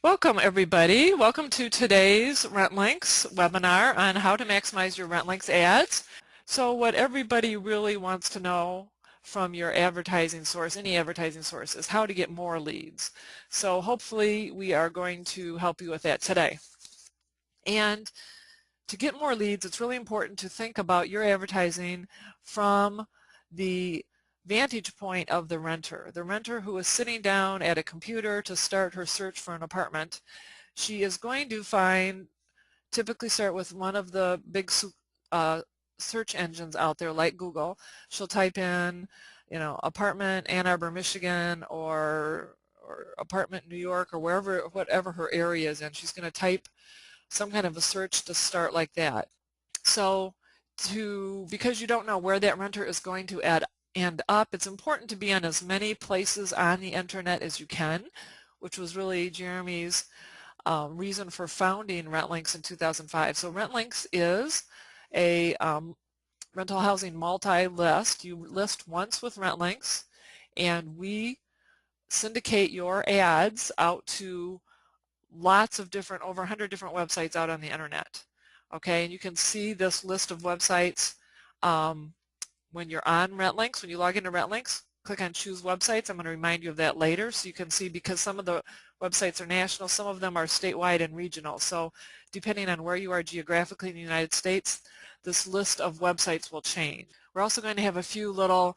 Welcome everybody. Welcome to today's RentLinx webinar on how to maximize your RentLinx ads. So what everybody really wants to know from your advertising source, any advertising source, is how to get more leads. So hopefully we are going to help you with that today. And to get more leads, it's really important to think about your advertising from the vantage point of the renter who is sitting down at a computer to start her search for an apartment. She is going to typically start with one of the big search engines out there like Google. She'll type in, apartment Ann Arbor, Michigan, or apartment New York, or whatever her area is in. She's going to type some kind of a search to start like that. So because you don't know where that renter is going to end up, it's important to be on as many places on the internet as you can, which was really Jeremy's reason for founding RentLinx in 2005. So RentLinx is a rental housing multi-list. You list once with RentLinx, and we syndicate your ads out to lots of different, over 100 different websites out on the internet. Okay, and you can see this list of websites when you're on RentLinx. When you log into RentLinx, click on Choose Websites. I'm going to remind you of that later, so you can see, because some of the websites are national, some of them are statewide and regional. So depending on where you are geographically in the United States, this list of websites will change. We're also going to have a few little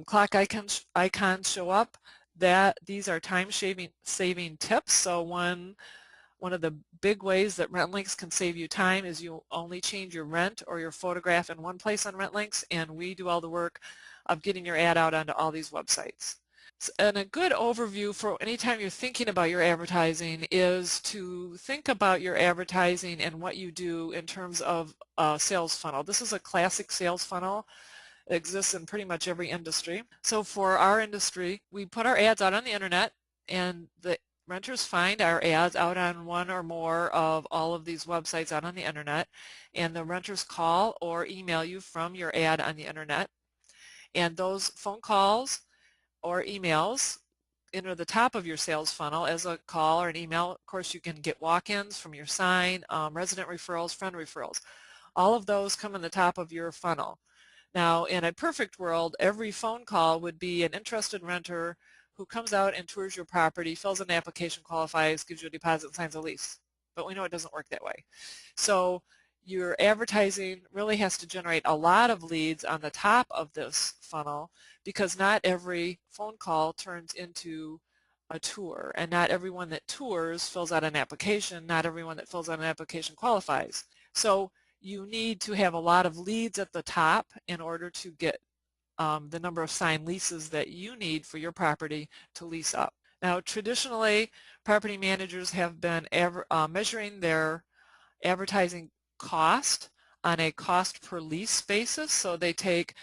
clock icons show up. These are time-saving tips. So one of the big ways that RentLinx can save you time is you only change your rent or your photograph in one place on RentLinx, and we do all the work of getting your ad out onto all these websites. And a good overview for anytime you're thinking about your advertising is to think about your advertising and what you do in terms of a sales funnel. This is a classic sales funnel. It exists in pretty much every industry. So for our industry, we put our ads out on the internet, and the renters find our ads out on one or more of all of these websites out on the internet, and the renters call or email you from your ad on the internet. And those phone calls or emails enter the top of your sales funnel as a call or an email. Of course, you can get walk-ins from your sign, resident referrals, friend referrals. All of those come in the top of your funnel. Now, in a perfect world, every phone call would be an interested renter who comes out and tours your property, fills an application, qualifies, gives you a deposit, and signs a lease. But we know it doesn't work that way. So your advertising really has to generate a lot of leads on the top of this funnel, because not every phone call turns into a tour, and not everyone that tours fills out an application. Not everyone that fills out an application qualifies. So you need to have a lot of leads at the top in order to get the number of signed leases that you need for your property to lease up. Now, traditionally, property managers have been measuring their advertising cost on a cost per lease basis. So they take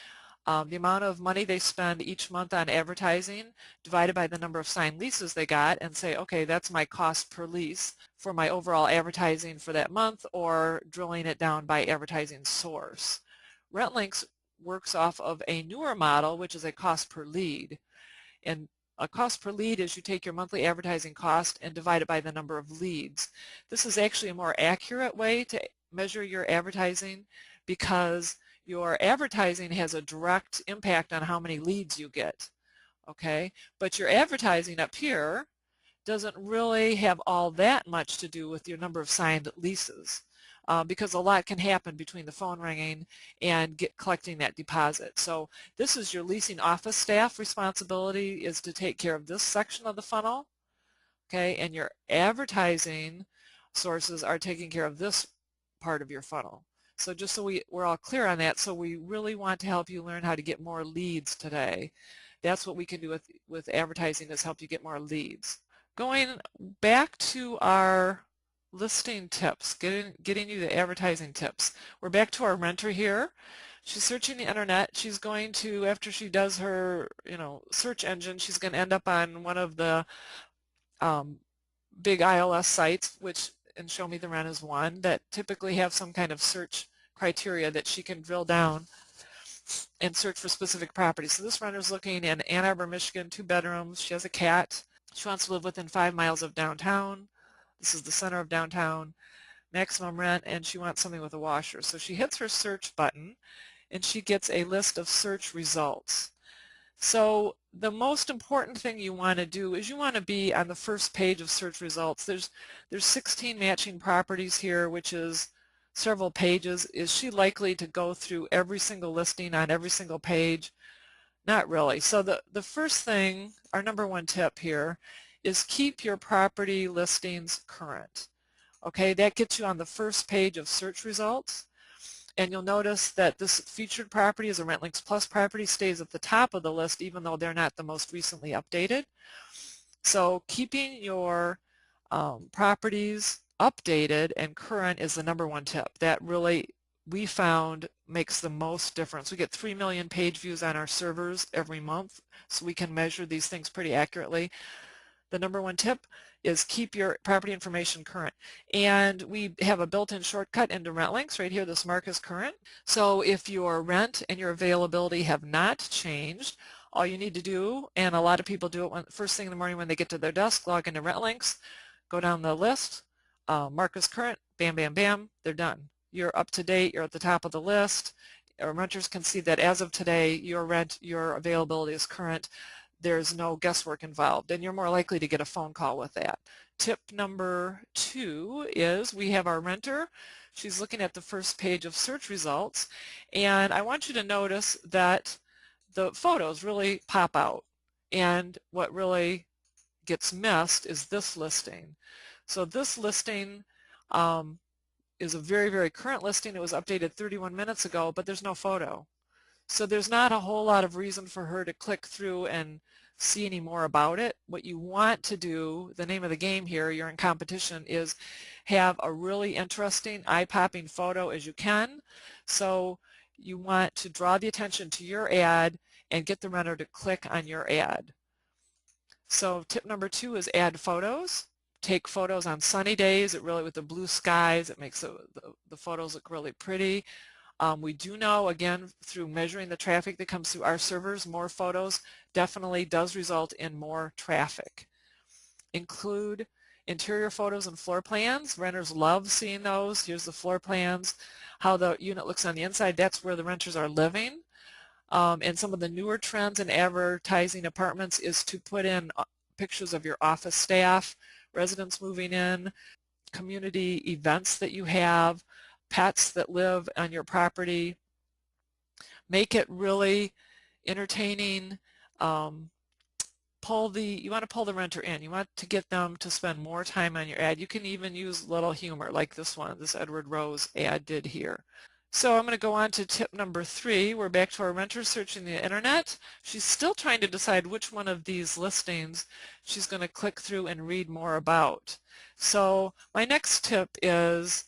the amount of money they spend each month on advertising divided by the number of signed leases they got, and say, okay, that's my cost per lease for my overall advertising for that month, or drilling it down by advertising source. RentLinx works off of a newer model, which is a cost per lead. And a cost per lead is you take your monthly advertising cost and divide it by the number of leads. This is actually a more accurate way to measure your advertising, because your advertising has a direct impact on how many leads you get. Okay, but your advertising up here doesn't really have all that much to do with your number of signed leases. Because a lot can happen between the phone ringing and collecting that deposit. So this is your leasing office staff responsibility, is to take care of this section of the funnel, okay, and your advertising sources are taking care of this part of your funnel. So just so we're all clear on that, so we really want to help you learn how to get more leads today. That's what we can do with advertising, is help you get more leads. Going back to our listing tips, getting you the advertising tips. We're back to our renter here. She's searching the internet. She's going to, after she does her search engine, she's going to end up on one of the big ILS sites, and Show Me the Rent is one, that typically have some kind of search criteria that she can drill down and search for specific properties. So this renter's looking in Ann Arbor, Michigan, 2 bedrooms. She has a cat. She wants to live within 5 miles of downtown. This is the center of downtown, maximum rent, and she wants something with a washer. So she hits her search button and she gets a list of search results. So the most important thing you want to do is you want to be on the first page of search results. There's 16 matching properties here, which is several pages. Is she likely to go through every single listing on every single page? Not really. So the first thing, our number one tip here, is keep your property listings current. Okay, that gets you on the first page of search results. And you'll notice that this featured property as a RentLinx Plus property stays at the top of the list even though they're not the most recently updated. So keeping your properties updated and current is the number one tip. That really, we found, makes the most difference. We get 3 million page views on our servers every month, so we can measure these things pretty accurately. The number one tip is keep your property information current. And we have a built-in shortcut into RentLinx right here. This mark is current. So if your rent and your availability have not changed, all you need to do, and a lot of people do it first thing in the morning when they get to their desk, log into RentLinx, go down the list, mark as current, bam, bam, bam, they're done. You're up to date, you're at the top of the list. Our renters can see that as of today, your rent, your availability is current. There's no guesswork involved, and you're more likely to get a phone call with that. Tip number 2 is we have our renter. She's looking at the first page of search results, and I want you to notice that the photos really pop out, and what really gets missed is this listing. So this listing is a very, very current listing. It was updated 31 minutes ago, but there's no photo. So there's not a whole lot of reason for her to click through and see any more about it. What you want to do, the name of the game here, you're in competition, is have a really interesting, eye-popping photo as you can. So you want to draw the attention to your ad and get the renter to click on your ad. So tip number 2 is add photos. Take photos on sunny days. It really, with the blue skies, it makes the photos look really pretty. We do know, again, through measuring the traffic that comes through our servers, more photos definitely does result in more traffic. Include interior photos and floor plans. Renters love seeing those. Here's the floor plans, how the unit looks on the inside. That's where the renters are living. And some of the newer trends in advertising apartments is to put in pictures of your office staff, residents moving in, community events that you have, pets that live on your property. Make it really entertaining. You want to pull the renter in. You want to get them to spend more time on your ad. You can even use little humor like this one, this Edward Rose ad did here. So I'm going to go on to tip number 3. We're back to our renter searching the internet. She's still trying to decide which one of these listings she's going to click through and read more about. So my next tip is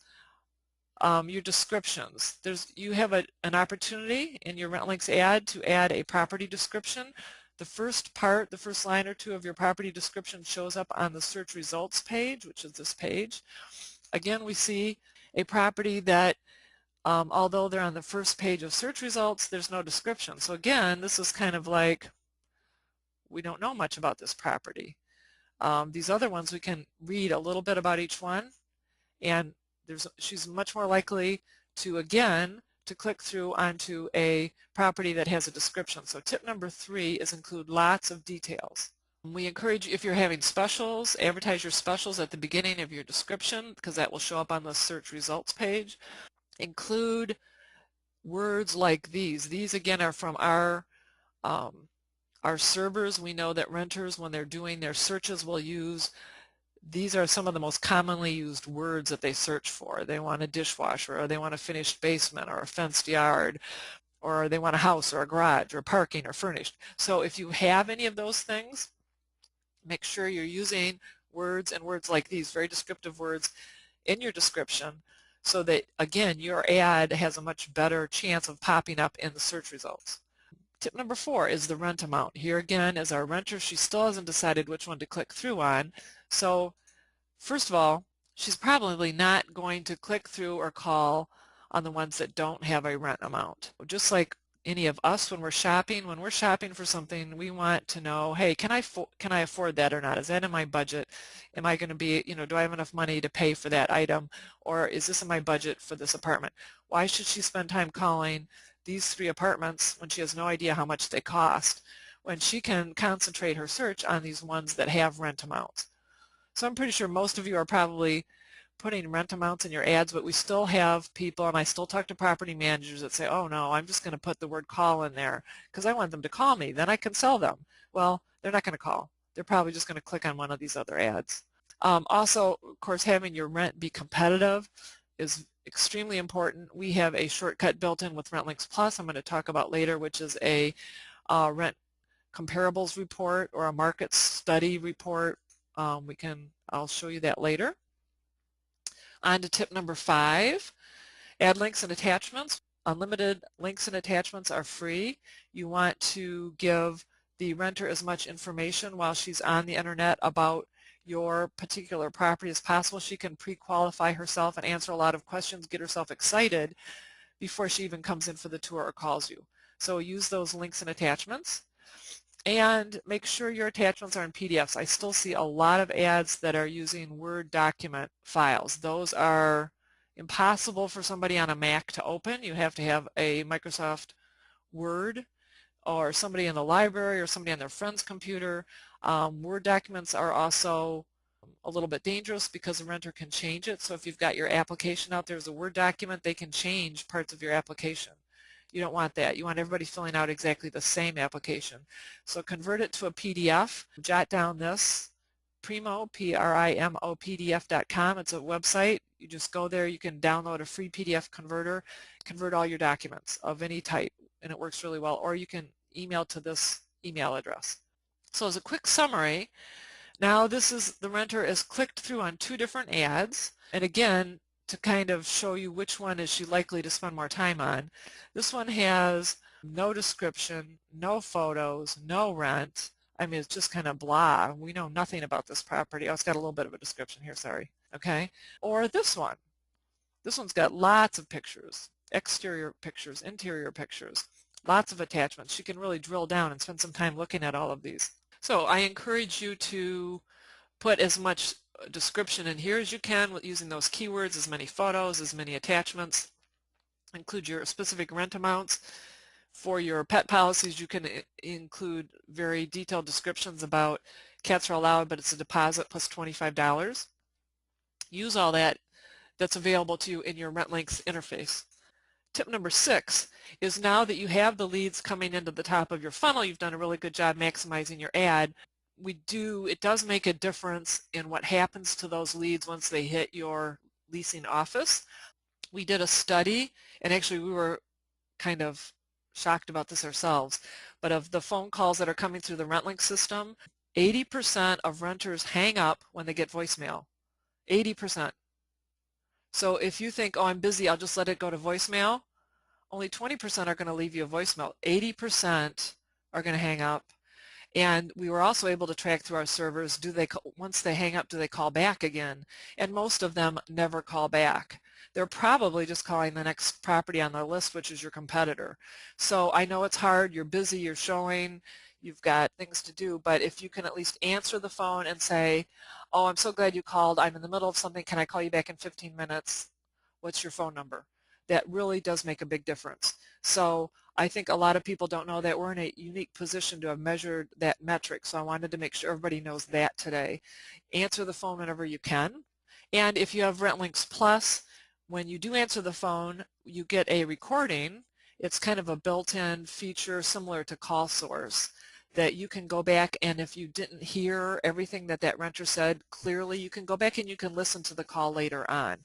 your descriptions. You have an opportunity in your RentLinx ad to add a property description. The first line or two of your property description shows up on the search results page, which is this page. Again, we see a property that although they're on the first page of search results, there's no description. So again, this is kind of like, we don't know much about this property. These other ones, we can read a little bit about each one, and she's much more likely to, again, to click through onto a property that has a description. So tip number 3 is include lots of details. We encourage you, if you're having specials, advertise your specials at the beginning of your description, because that will show up on the search results page. Include words like these. These again are from our servers. We know that renters, when they're doing their searches, will use, these are some of the most commonly used words that they search for. They want a dishwasher, or they want a finished basement, or a fenced yard, or they want a house or a garage or parking or furnished. So if you have any of those things, make sure you're using words and words like these, very descriptive words, in your description, so that, again, your ad has a much better chance of popping up in the search results. Tip number 4 is the rent amount. Here again, as our renter, she still hasn't decided which one to click through on. So first of all, she's probably not going to click through or call on the ones that don't have a rent amount. Just like any of us when we're shopping. When we're shopping for something, we want to know, hey, can I afford that or not? Is that in my budget? Am I going to be, do I have enough money to pay for that item, or is this in my budget for this apartment? Why should she spend time calling these 3 apartments when she has no idea how much they cost, when she can concentrate her search on these ones that have rent amounts? So I'm pretty sure most of you are probably putting rent amounts in your ads, but we still have people, and I still talk to property managers that say, oh no, I'm just going to put the word call in there because I want them to call me, then I can sell them. Well, they're not going to call. They're probably just going to click on one of these other ads. Also, of course, having your rent be competitive is extremely important. We have a shortcut built in with RentLinx Plus I'm going to talk about later, which is a rent comparables report or a market study report. I'll show you that later. On to tip number 5, add links and attachments. Unlimited links and attachments are free. You want to give the renter as much information while she's on the internet about your particular property as possible. She can pre-qualify herself and answer a lot of questions, get herself excited before she even comes in for the tour or calls you. So use those links and attachments. And make sure your attachments are in PDFs. I still see a lot of ads that are using Word document files. Those are impossible for somebody on a Mac to open. You have to have a Microsoft Word or somebody in the library or somebody on their friend's computer. Word documents are also a little bit dangerous because the renter can change it. So if you've got your application out there as a Word document, they can change parts of your application. You don't want that. You want everybody filling out exactly the same application. So convert it to a PDF. Jot down this, Primo, Primo, PDF.com. It's a website. You just go there. You can download a free PDF converter, convert all your documents of any type, and it works really well. Or you can email to this email address. So as a quick summary, now the renter is clicked through on 2 different ads. And again, to kind of show you which one is she likely to spend more time on. This one has no description, no photos, no rent. I mean, it's just kind of blah. We know nothing about this property. Oh, it's got a little bit of a description here, sorry. Okay. Or this one. This one's got lots of pictures, exterior pictures, interior pictures, lots of attachments. She can really drill down and spend some time looking at all of these. So I encourage you to put as much description in here as you can with using those keywords, as many photos, as many attachments. Include your specific rent amounts. For your pet policies, you can include very detailed descriptions about cats are allowed, but it's a deposit plus $25. Use all that's available to you in your RentLinx interface. Tip number 6 is now that you have the leads coming into the top of your funnel, you've done a really good job maximizing your ad. It does make a difference in what happens to those leads once they hit your leasing office. We did a study, and actually we were kind of shocked about this ourselves, but of the phone calls that are coming through the RentLinx system, 80% of renters hang up when they get voicemail. 80%. So if you think, oh, I'm busy, I'll just let it go to voicemail, only 20% are going to leave you a voicemail. 80% are going to hang up. And we were also able to track through our servers, once they hang up, do they call back again? And most of them never call back. They're probably just calling the next property on their list, which is your competitor. So I know it's hard, you're busy, you're showing, you've got things to do, but if you can at least answer the phone and say, oh, I'm so glad you called, I'm in the middle of something, can I call you back in 15 minutes? What's your phone number? That really does make a big difference. So I think a lot of people don't know that we're in a unique position to have measured that metric, so I wanted to make sure everybody knows that today. Answer the phone whenever you can. And if you have RentLinx Plus, when you do answer the phone, you get a recording. It's kind of a built-in feature similar to Call Source that you can go back, and if you didn't hear everything that renter said clearly, you can go back and you can listen to the call later on.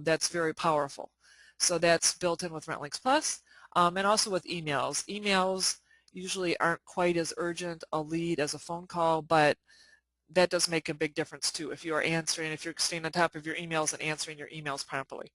That's very powerful. So that's built in with RentLinx Plus, and also with emails. Emails usually aren't quite as urgent a lead as a phone call, but that does make a big difference too if you are answering, if you're staying on top of your emails and answering your emails promptly.